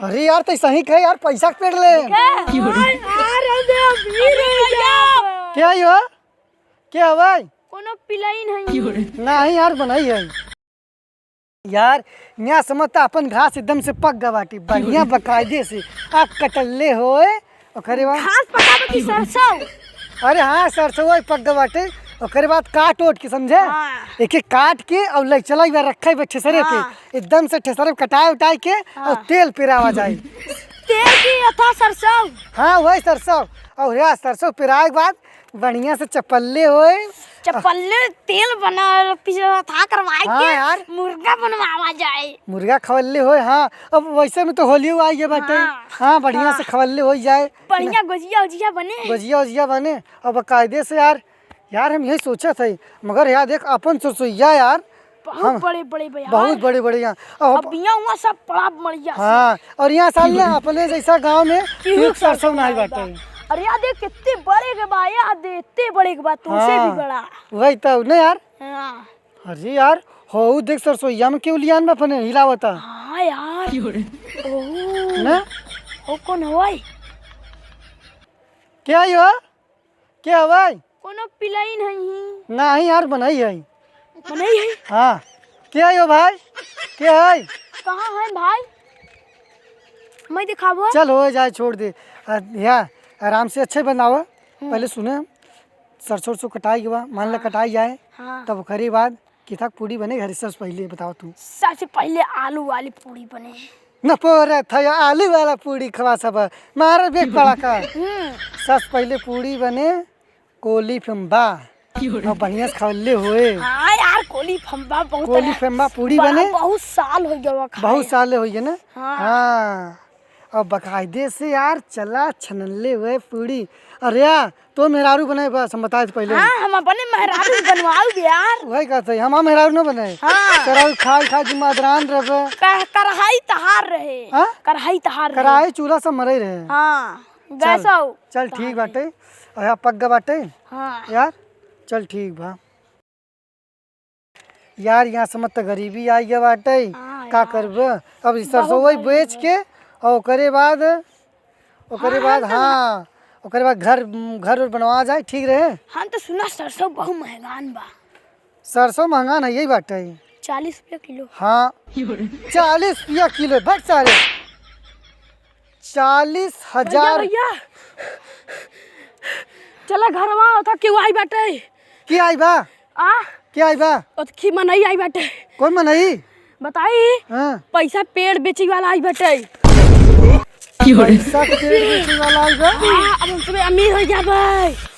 अरे यार तो सही कहे यार, पैसा के पेड़ ले। क्या यो क्या हुआ? कोनो पिलाई नहीं नहीं यार बनाई है यार। यहाँ समझता अपन घास एकदम से पक गया बाटी, बढ़िया बकायदे से आप कटल्ले होए ओकरे बाद घास पकावे की सरसों। अरे हाँ सरसों पक गया बाटे, ओकरे बाद काट ओट के समझे, एक एक काट के और ले चला गया रखे हुए ठेसरे पे, एकदम से ठेसरे पे कटाए उटाए के और तेल पिरावा जाए। तेल की अथा सरसों। हाँ वही सरसों, और यार सरसों पिराए के बाद बढ़िया से चपल्ले होए, चपल्ले तेल बना पिसा था करवाए हाँ के यार मुर्गा बनवावा जाए। मुर्गा खवल्ले होए। हाँ अब वैसे में तो होली आई है बाटे। हाँ बढ़िया से खवल्ले हो जाए, बढ़िया गुजिया उजिया बने, गुजिया उजिया बने और बाकायदे से यार। यार हम यही सोचा थे, मगर यार देख अपन सरसोईया यार बहुत बड़े बड़े भैया, बहुत बड़े बड़े यहाँ अब यहाँ हुआ सब बड़ा मरिया। हाँ और यहाँ साल ना अपने जैसा गांव में एक सरसों नहीं बाटे। अरे यार देख कितने बड़े के बा, यार देख इतने बड़े के बा, तुमसे भी बड़ा। वही तो नहीं यार। हाँ अरे यार हो देख सरसोईया में क्यों लियान में अपने हिलावता। हाँ यार ओह ना ओ कौन हवाई? क्या यो क्या हुआ? कोनो पिलाई नहीं नहीं यार बनाई है। नहीं है। हाँ क्या यो भाई क्या है? कहाँ है भाई? मैं दिखाबो। चल हो जाए छोड़ दे यार, आराम से अच्छे बनाओ। पहले सुने सरसों सरसों कटाई के बाद मान ला कटाई जाए, तब ओकरे बाद किथा पूड़ी बने घर से पहले बताओ तू। सबसे पहले आलू वाली पूड़ी बने न पोरे था आलू वाला पूड़ी खवा सब मार बेग पड़ा का। सबसे पहले पूड़ी बने कोली फम्बा और बढ़िया से खवल्ले होए। हाँ यार कोली फम्बा बहुत कोली फम्बा पूड़ी बने, बहुत साल हो गया खाए। बहुत साल हो गए ना। हाँ। हाँ और बकायदे से यार चला छनल्ले हुए पूड़ी। अरे यार तो मेहरारू बने बस हम बताए थे पहले। हाँ हम अपने मेहरारू बनवाओ यार। वही कहते हम मेहरारू न बने। हाँ। चराऊ खाई खाई जिम्मेदारान रहे, कढ़ाई तहार रहे। हाँ? कढ़ाई तहार रहे। कराए चूल्हा सब मरे रहे। हाँ गैसो चल ठीक बाटे और यहाँ पक गया बाटे। हाँ यार चल ठीक बा यार, यहाँ समझ तो गरीबी आई गया बाटे। हाँ का करब अब सरसों वही बेच के और ओकरे बाद हाँ ओकरे बाद घर घर बनवा जाए ठीक रहे। हम तो सुना सरसों बहुत महंगान बा। सरसों महंगा नहीं यही बाटे। 40 रुपया किलो। हाँ 40 रुपया किलो बट सारे 40,000। भैया चला घर वहाँ था क्यों आई बाटे? क्या आई बा? क्या आई बा? की मनई आई बाटे। कौन मनई बताई? हाँ पैसा पेड़ बेची वाला आई बाटे। पैसा पेड़ बेचने वाला आई बा। अब हम सब अमीर हो जाबे।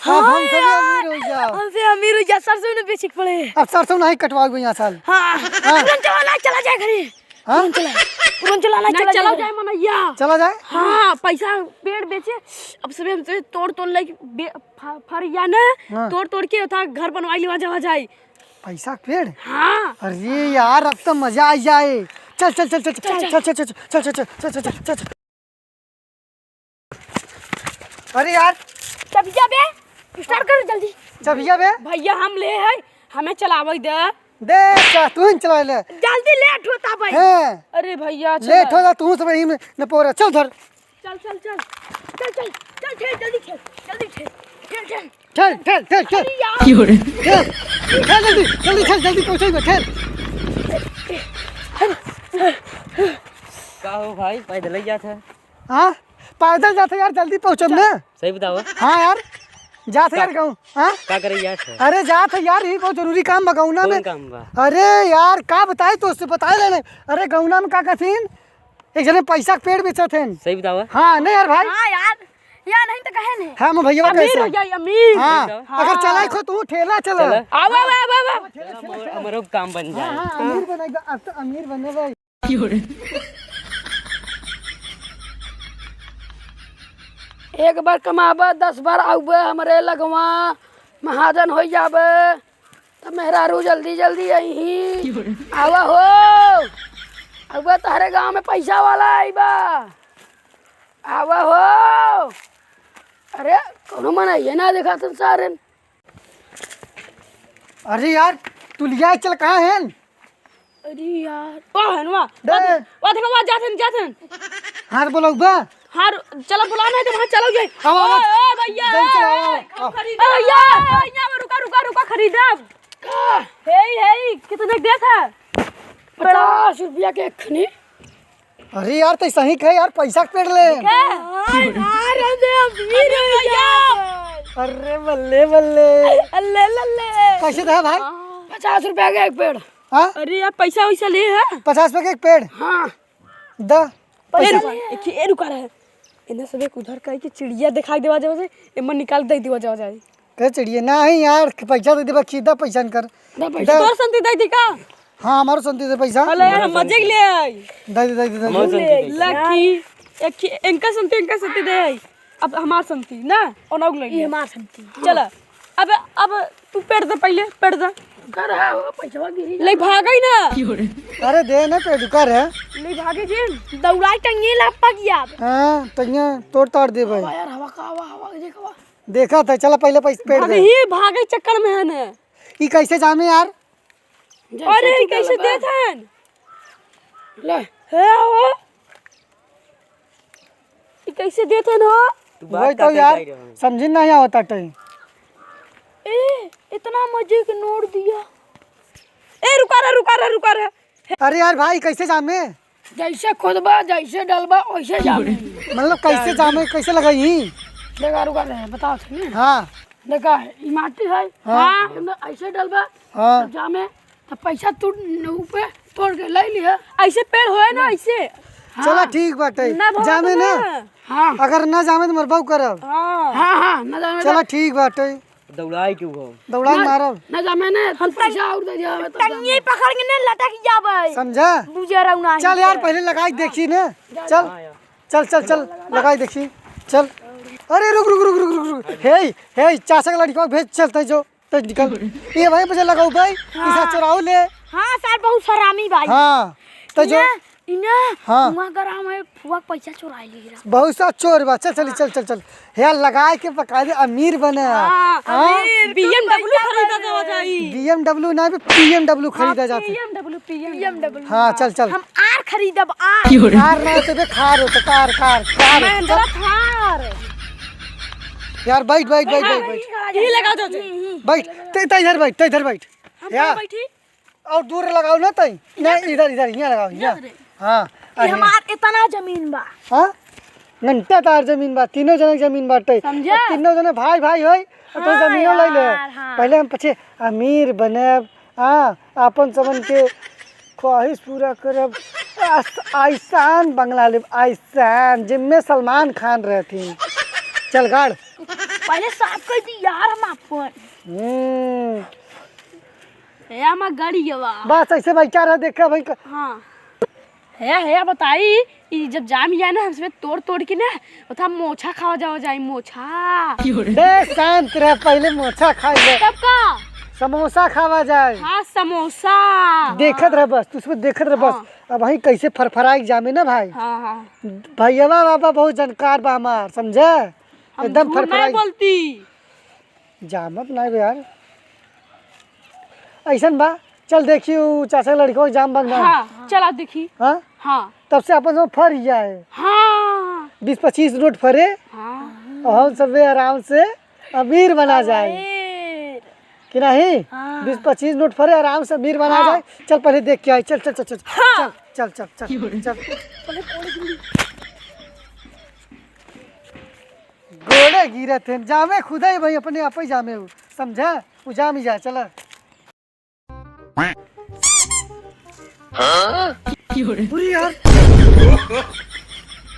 हाँ हम सभी अमीर हो जाओ। हमसे अमीर हो जा, सरसों ने बेचे के पड़े। अब सरसों नहीं कटवाओगे यहाँ साल। हाँ चला जाए घरे। हाँ तुरंत चला जाए मनैया। चला जाए। हाँ पैसा पेड़ बेचे अब सब हमसे तोड़ ले फरिया ने तोड़ के था घर बनवाई लेवा जावा जाए। पैसा पेड़। हाँ अरे यार अब तो मजा आ जाए। चल चल चल चल चल चल चल चल चल चल चल चल चल चल। अरे यार चबिया बे स्टार्ट कर जल्दी। चबिया बे भैया हम ले है हमें चलावे दे तू चला ले जल्दी लेट होता भाई। अरे भैया लेट हो जा तू सब यहीं में न पोरा चल धर चल चल चल चल चल चल ठेल जल्दी ठेल जल्दी ठेल ठेल ठेल ठेल ठेल ठेल ठेल जल्दी जल्दी ठेल जल्दी पहुंचेगा ठेल। का हो भाई पैदल ही जाते हैं? हाँ पैदल जाते यार जल्दी पहुंचब ना। सही बताओ। हाँ यार जाते यार गाँव। हाँ का करे यार? अरे जाते यार ये बहुत जरूरी काम बा गौना में। काम बा? अरे यार का बताए तो उससे बताए लेने। अरे गौना में का कहतीन एक जने पैसा के पेड़ बेचा थे। सही बताओ। हाँ नहीं यार भाई। हाँ यार नहीं तो कहे नहीं। हाँ मैं भैया अमीर हो जाए अमीर। हाँ अगर चला खो तू ठेला चला। आवा हमारो काम बन जाए। हाँ अमीर बनेगा अब तो अमीर बने भाई। एक बार कमाबे 10 बार आउबे हमरे लगवा महाजन हो जाबे तो मेहरारू जल्दी जल्दी आई आवा हो आउबे तारे गांव में पैसा वाला आईबा आवा हो। अरे कोनो मन ये ना देखा तुम सारे। अरे यार तू लिया चल कहाँ है? अरे यार ओ हनवा वो देखो वो जाथन हाँ बोलो बा। हाँ चलो बुलाना है तो वहाँ चलो जाए। आओ, आओ, भैया जल्दी चलो, आओ। भैया रुका रुका रुका खरीदा हे कितने दे था 50 रुपया के खनी। अरे यार तो सही कहे यार, पैसा के पेड़ ले। अरे बल्ले बल्ले कैसे था भाई? 50 रुपया का एक पेड़। हाँ अरे यार पैसा वैसा ले है 50 रुपए का एक पेड़। हाँ द पैसा ए रुका रहे इन्हें सब एक उधर कहीं कि चिड़िया दिखाई देवा जाओ से इमन निकाल दे दिवा जाओ जाए कह चिड़िए ना ही यार, पैसा दे दे सीधा पैसा कर। तोर संती दे दी का। हाँ हमारो संती दे पैसा। अरे यार मजे के ले आई दे दे दे दे। लकी एक इनका संती दे अब हमार संती ना और नौग लगी हमार संती। चल अब तू पेड़ दे पहले पेड़ दे कर पैसा गिरी ले भागई ना। अरे दे ना पेड़ कर है ले भागे जी दौड़ाई टंगे ला पगिया। हाँ तन्या तोड़ ताड़ दे भाई। यार हवा का हवा देखवा देखा था, चला पहले पैसे पेड़ दे। भागे चक्कर में है ना ई कैसे जामे यार? अरे कैसे दे थन ले हे हो ई कैसे दे थन हो वही तो यार समझ नहीं आवता टाइम। ए इतना मजे के नोट दिया। ए रुका रे अरे यार भाई कैसे जामे? जैसे खोदबा जैसे डलबा वैसे जामे। मतलब कैसे जामे, कैसे लगाई? देखा रुका रहे बताओ थे हाँ देखा ई माटी है। हाँ ऐसे डलबा हाँ जामे तो पैसा तू ऊपर तोड़ के ले लिया। ऐसे पेड़ होए ना ऐसे। चला ठीक बाटे जामे ना। हाँ अगर ना जामे तो मरबाऊ करब। हाँ ना जामे चला ठीक बाटे दौड़ाई क्यों हो? दौड़ाई मारब ना जामे ने हम पैसा और दे दिया तो टंगी पकड़ के ने लटक जाबे समझा? बुझे रहू ना। चल यार पहले लगाई देखी ना। चल चल चल चल लगाई देखी चल। अरे रुक रुक रुक रुक रुक रुक हे चाचा का लड़का भेज चलते जो तो निकल। ये भाई मुझे लगाओ भाई इसा चुराओ ले। हाँ सर बहुत सरामी भाई। हाँ तो जो इना हाँ वहां कर हमें फुआ पैसा चुरा ली। बहुत सा चोर बा। चल चल चल चल चल यार लगाए के पका दे अमीर बने। हाँ BMW खरीदा जाओ जाई। BMW ना भी PMW खरीदा जाते। BMW हाँ चल चल हम आर खरीदब आर कार ना तो बे खार हो तो car car car Mahindra Thar. यार बैठ बैठ बैठ बैठ बैठ यही लगा दो बैठ ते इधर बैठ ते इधर बैठ यार बैठी और दूर लगाओ ना तई नहीं इधर इधर यहाँ लगाओ यहाँ। हाँ ये हमार इतना जमीन बा। हाँ घंटा तार जमीन बा, तीनों जने जमीन बाटे। समझा? तीनों जने भाई भाई होई तो जमीनों ले ले। पहले हम पछे अमीर बनब। हाँ अपन समन के ख्वाहिश पूरा करब। आइसान बंगला लेब आइसान जिनमें सलमान खान रहती। चल गाड़ पहले साफ कर दी यार हम अपन है हम गाड़ी गवा बस ऐसे भाई क्या रहा देखा भाई हाँ है बताई ये जब जाम जाए ना हमसे तोड़ तोड़ के ना उठा मोछा खावा जाओ जाए मोछा। बे शांत रह, पहले मोछा खाई ले तब का समोसा खावा जाए। हाँ समोसा देखत रह बस तू उसमें देखत रह बस। अब वही कैसे फरफराई जामे ना भाई। हाँ हाँ भैया बाबा बहुत जानकार बा हमार समझे एकदम फरफराई बोलती जामत नहीं बे यार ऐसन बा। चल देखियो चाचा लड़को जाम बन गया। हाँ चला देखी। हाँ हाँ तब से अपन सब फर जाए। हाँ 20-25 नोट फरे हाँ और हम सब आराम से अमीर बना जाए कि नहीं। 20-25 नोट फरे आराम से अमीर बना जाए। चल पहले देख के आए। चल चल चल चल चल चल चल चल गोड़े गिरे थे जामे खुदा ही भाई अपने आप ही जामे हो समझा। वो जाम ही जाए चला। पूरी यार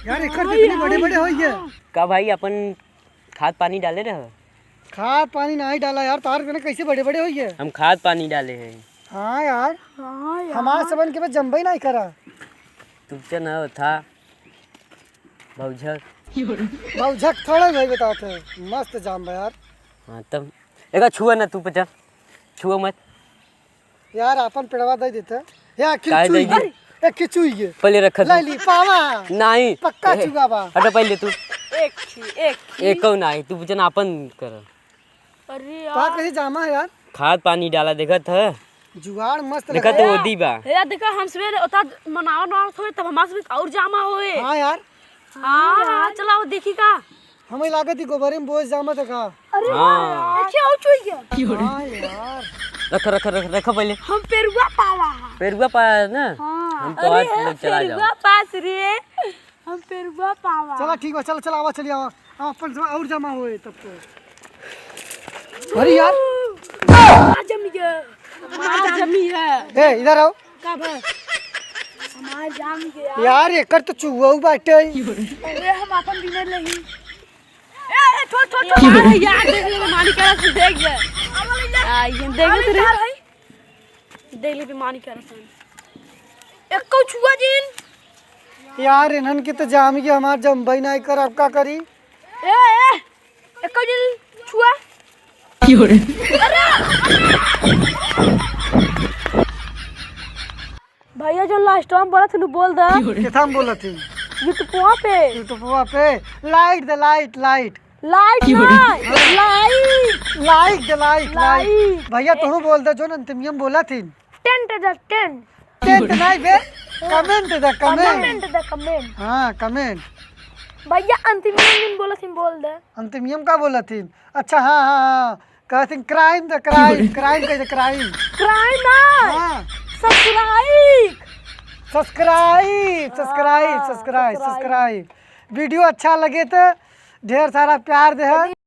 यार एक कितने बड़े बड़े हो गए। का भाई अपन खाद पानी डाले रहे? खाद पानी नहीं डाला यार तार के कैसे बड़े बड़े हो गए। हम खाद पानी डाले हैं। हाँ यार हमारे सबन के बाद जम्बई नहीं करा। तुझसे न था भौझक थोड़ा भाई बताते मस्त जाम बा यार। हाँ तब एक छुआ ना तू पचा छुआ मत यार अपन पेड़वा दे देते यार काय दे दी? एक किचुई है पहले रख ले ली पावा नहीं पक्का चुगा बा। हटो पहले तू एक एक कौ नहीं तू पचा अपन कर। अरे पा कैसे जामा है यार। खाद पानी डाला देखा था जुगाड़ मस्त देखा लगा। तो ओदी बा। यार देखा हम सवेरे उता मनाव ना होए तब हमारे से और जामा होए। हाँ यार हाँ चलाओ देखी का। हमें लागत ही गोबरे में बोझ जामा था का। अरे हाँ अच्छा हो चुई गया। हाँ यार रखो रखो रखो रखो पहले। हम पेरुआ पाला है। पेरुआ पाया ना। हम तो आज लोग चला जाओ। पास रे हम पेरुआ पावा। चला ठीक है चल चल आवा चलिए आवा अपन से और जमा हुए तब तो। अरे यार जमी गया। हमार जमी है। ए इधर आओ कब है? हमार जाम गया। यार एकर तो चुआ बाटे। अरे हम अपन बिना लही। ए छोड़ छोड़ छोड़ यार देख ले मानी करा से देख ले। ये देख ले तेरे देख ले बेमानी करा से। एक को छुआ जिन। यार इन्हन के तो जाम गया हमार जम्बई नहीं कर अब का करी। ए एक को जिन छुआ। भैया जो लास्ट टाइम बोला थे बोल दे। किथा में बोला थी यूट्यूब पे यूट्यूबवा पे light the light light light light like the light light भैया तू बोल दे जो अंतिमियम बोला थी। 10 to the 10 टेंट नहीं बे comment the comment the comment। हाँ कमेंट। भैया अंतिम दिन बोला थी बोल दे। अंतिमियम का बोला थी। अच्छा हाँ हाँ हाँ कहते क्राइम द क्राइम क्राइम कह क्राइम क्राइम ना हाँ subscribe. Subscribe subscribe subscribe subscribe. Video अच्छा लगे तो ढेर सारा प्यार दे।